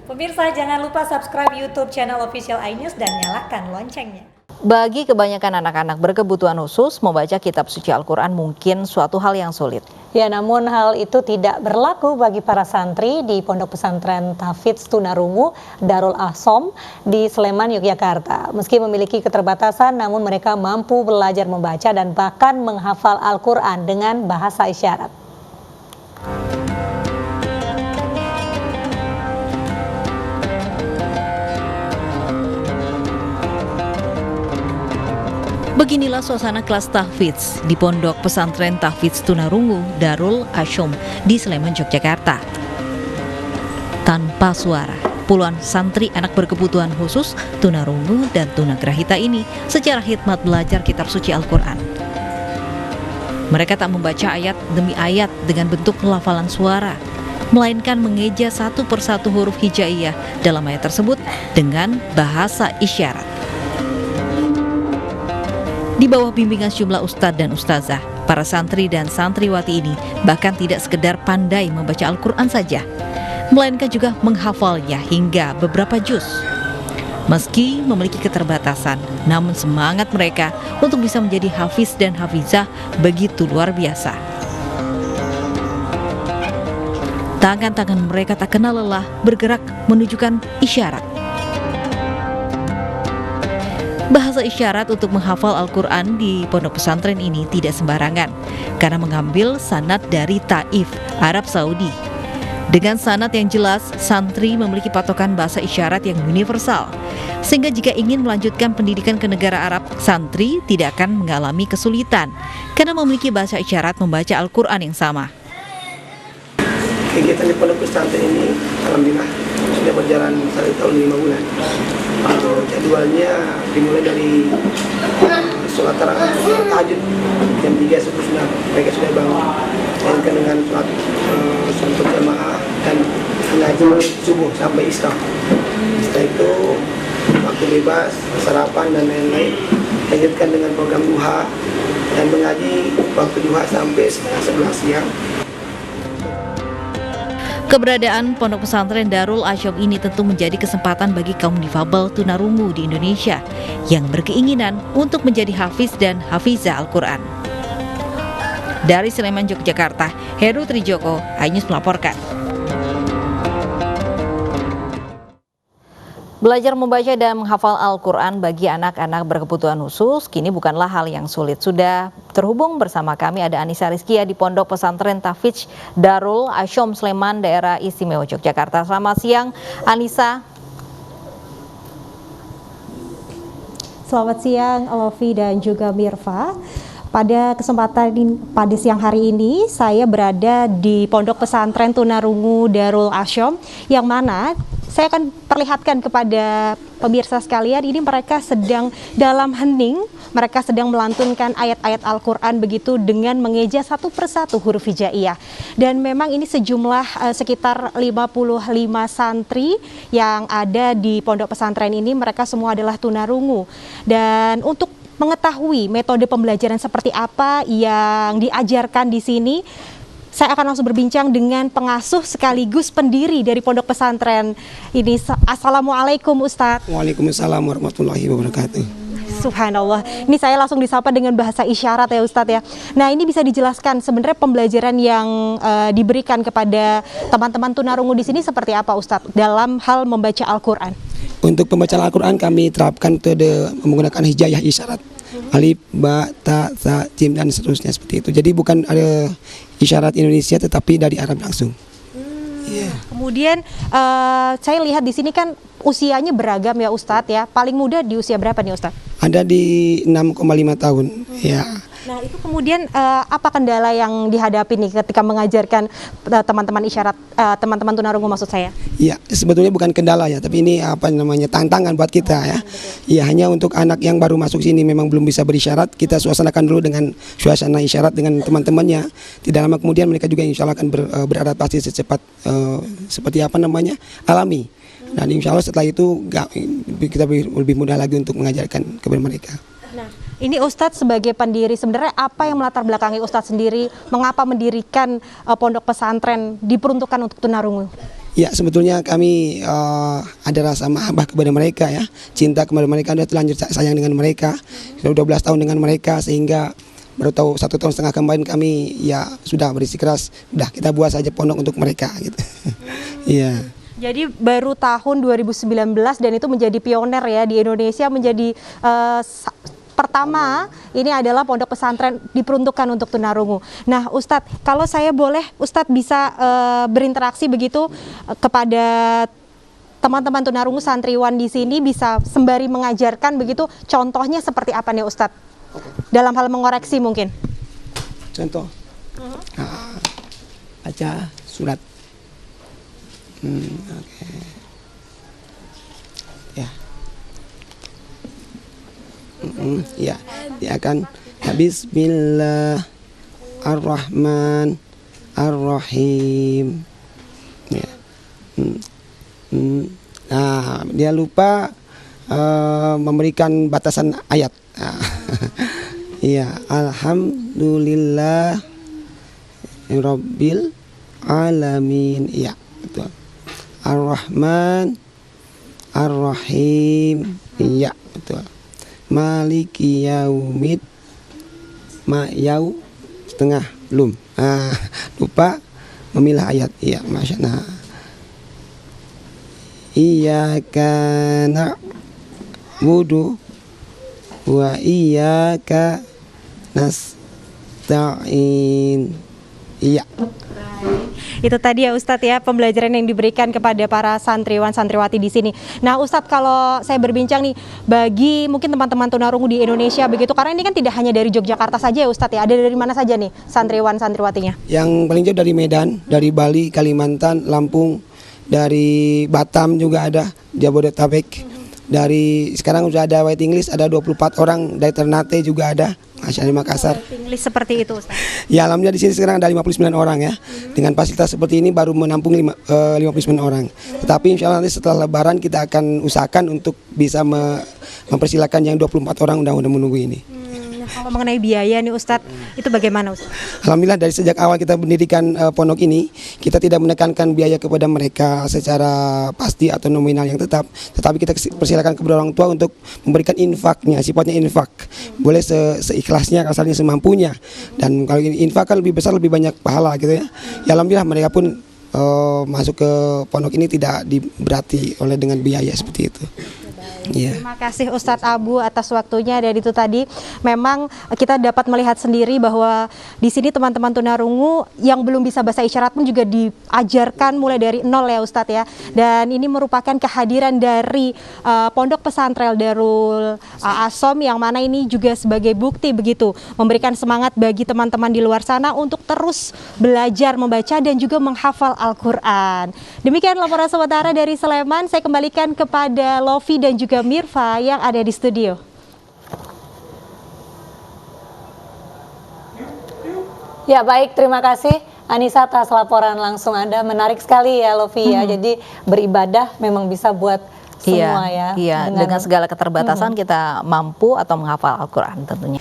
Pemirsa, jangan lupa subscribe YouTube channel Official iNews dan nyalakan loncengnya. Bagi kebanyakan anak-anak berkebutuhan khusus, membaca kitab suci Al-Quran mungkin suatu hal yang sulit. Ya, namun hal itu tidak berlaku bagi para santri di Pondok Pesantren Tahfidz Tunarungu Darul Ahsom di Sleman, Yogyakarta. Meski memiliki keterbatasan, namun mereka mampu belajar membaca dan bahkan menghafal Al-Quran dengan bahasa isyarat. Beginilah suasana kelas tahfidz di Pondok Pesantren Tahfidz Tunarungu Darul Ahsom di Sleman, Yogyakarta. Tanpa suara, puluhan santri anak berkebutuhan khusus tunarungu dan tunagrahita ini secara khidmat belajar kitab suci Al-Quran. Mereka tak membaca ayat demi ayat dengan bentuk pelafalan suara, melainkan mengeja satu persatu huruf hijaiyah dalam ayat tersebut dengan bahasa isyarat. Di bawah bimbingan sejumlah ustadz dan ustazah, para santri dan santriwati ini bahkan tidak sekedar pandai membaca Al-Quran saja, melainkan juga menghafalnya hingga beberapa juz. Meski memiliki keterbatasan, namun semangat mereka untuk bisa menjadi hafiz dan hafizah begitu luar biasa. Tangan-tangan mereka tak kenal lelah bergerak menunjukkan isyarat. Bahasa isyarat untuk menghafal Al-Quran di pondok pesantren ini tidak sembarangan, karena mengambil sanad dari Taif, Arab Saudi. Dengan sanad yang jelas, santri memiliki patokan bahasa isyarat yang universal, sehingga jika ingin melanjutkan pendidikan ke negara Arab, santri tidak akan mengalami kesulitan, karena memiliki bahasa isyarat membaca Al-Quran yang sama. Kegiatan di pondok pesantren ini alhamdulillah sudah berjalan 1 tahun 5 bulan. Jadwalnya dimulai dari sholat tahajud jam 3 subuh mereka sudah bangun, dilanjutkan dengan sholat berjamaah dan mengaji subuh sampai isya. Setelah itu waktu bebas, sarapan dan lain-lain, lanjutkan dengan program duha dan mengaji waktu duha sampai setengah 11 siang. Keberadaan Pondok Pesantren Darul Ahsom ini tentu menjadi kesempatan bagi kaum difabel tunarungu di Indonesia yang berkeinginan untuk menjadi hafiz dan hafizah Al-Quran. Dari Sleman, Yogyakarta, Heru Trijoko, iNews melaporkan. Belajar membaca dan menghafal Al-Quran bagi anak-anak berkebutuhan khusus kini bukanlah hal yang sulit. Sudah terhubung bersama kami ada Anissa Rizkia di Pondok Pesantren Tahfidz Darul Ahsom Sleman, Daerah Istimewa Yogyakarta. Selamat siang, Anissa. Selamat siang, Alofi dan juga Mirfa. Pada kesempatan pada siang hari ini, saya berada di Pondok Pesantren Tunarungu Darul Ahsom, yang mana saya akan perlihatkan kepada pemirsa sekalian, ini mereka sedang dalam hening, mereka sedang melantunkan ayat-ayat Al-Quran begitu dengan mengeja satu persatu huruf hijaiyah. Dan memang ini sejumlah sekitar 55 santri yang ada di pondok pesantren ini, mereka semua adalah tunarungu. Dan untuk mengetahui metode pembelajaran seperti apa yang diajarkan di sini, saya akan langsung berbincang dengan pengasuh sekaligus pendiri dari pondok pesantren ini. Assalamualaikum Ustadz. Waalaikumsalam warahmatullahi wabarakatuh. Subhanallah, ini saya langsung disapa dengan bahasa isyarat ya Ustadz ya. Nah, ini bisa dijelaskan sebenarnya pembelajaran yang diberikan kepada teman-teman tunarungu di sini seperti apa Ustadz dalam hal membaca Al-Quran? Untuk pembacaan Al-Quran kami terapkan metode menggunakan hijaiyah isyarat. Alif, ba, ta, sa, jim dan seterusnya seperti itu. Jadi bukan ada isyarat Indonesia tetapi dari Arab langsung. Kemudian saya lihat di sini kan usianya beragam ya Ustadz ya. Paling muda di usia berapa nih Ustadz? Ada di 6,5 tahun. Ya. Nah, itu kemudian apa kendala yang dihadapi nih ketika mengajarkan teman-teman isyarat, teman-teman tunarungu maksud saya? Ya, sebetulnya bukan kendala ya, tapi ini tantangan buat kita ya. Ya, hanya untuk anak yang baru masuk sini memang belum bisa berisyarat, kita suasanakan dulu dengan suasana isyarat dengan teman-temannya. Tidak lama kemudian mereka juga insya Allah akan beradaptasi secepat alami. Dan insya Allah setelah itu kita lebih mudah lagi untuk mengajarkan kepada mereka. Nah, ini Ustadz sebagai pendiri, sebenarnya apa yang melatar belakangi Ustadz sendiri, mengapa mendirikan pondok pesantren diperuntukkan untuk tunarungu? Ya, sebetulnya kami ada rasa mahabbah kepada mereka ya, cinta kepada mereka, sudah terlanjur sayang dengan mereka, sudah 12 tahun dengan mereka, sehingga baru tahu 1,5 tahun kemarin kami ya sudah bersikeras, udah kita buat saja pondok untuk mereka gitu. Iya. Jadi baru tahun 2019 dan itu menjadi pioner ya di Indonesia, menjadi pertama ini adalah pondok pesantren diperuntukkan untuk tunarungu. Nah Ustadz, kalau saya boleh Ustadz bisa berinteraksi begitu kepada teman-teman tunarungu santriwan di sini, bisa sembari mengajarkan begitu, contohnya seperti apa nih Ustadz? Dalam hal mengoreksi mungkin. Contoh, baca surat. Oke. Ya. Ya, dia akan Bismillahirrahmanirrahim. Ya. Nah, dia lupa memberikan batasan ayat. Iya, alhamdulillah rabbil alamin. Iya, betul. Ar-Rahman Ar-Rahim. Iya, betul. Maliki yaumid yau setengah belum. Lupa memilah ayat. Iya, Masya Allah. Iyyaka na'budu wa iyyaka nasta'in. Iya. Itu tadi ya Ustadz ya, pembelajaran yang diberikan kepada para santriwan santriwati di sini. Nah Ustadz, kalau saya berbincang nih bagi mungkin teman-teman tunarungu di Indonesia begitu, karena ini kan tidak hanya dari Yogyakarta saja ya Ustadz ya, ada dari mana saja nih santriwan santriwatinya? Yang paling jauh dari Medan, dari Bali, Kalimantan, Lampung, dari Batam juga ada, Jabodetabek. Dari sekarang sudah ada waiting list, ada 24 orang, dari Ternate juga ada, Masya Allah, Makassar. Waiting list seperti itu Ustaz. Ya, alhamdulillah di sini sekarang ada 59 orang ya. Dengan fasilitas seperti ini baru menampung 59 orang. Tetapi insya Allah nanti setelah Lebaran kita akan usahakan untuk bisa mempersilakan yang 24 orang udah menunggu ini. Kalau mengenai biaya nih Ustadz, itu bagaimana Ustadz? Alhamdulillah dari sejak awal kita mendirikan pondok ini, kita tidak menekankan biaya kepada mereka secara pasti atau nominal yang tetap, tetapi kita persilakan kepada orang tua untuk memberikan infaknya, sifatnya infak. Boleh seikhlasnya, asalnya semampunya. Dan kalau ini infak kan lebih besar, lebih banyak pahala gitu ya. Ya alhamdulillah mereka pun masuk ke pondok ini tidak diberati oleh dengan biaya seperti itu. Yeah. Terima kasih Ustadz Abu atas waktunya. Dan itu tadi memang kita dapat melihat sendiri bahwa di sini teman-teman tunarungu yang belum bisa bahasa isyarat pun juga diajarkan mulai dari nol ya Ustadz ya. Dan ini merupakan kehadiran dari Pondok Pesantren Darul Asom, yang mana ini juga sebagai bukti begitu, memberikan semangat bagi teman-teman di luar sana untuk terus belajar membaca dan juga menghafal Al-Quran. Demikian laporan sementara dari Sleman. Saya kembalikan kepada Lofi dan juga Mirfa yang ada di studio. Ya baik, terima kasih Anissa atas laporan langsung Anda. Menarik sekali ya Lofi ya. Jadi beribadah memang bisa buat semua ya. Iya, dengan segala keterbatasan kita mampu atau menghafal Al-Quran tentunya.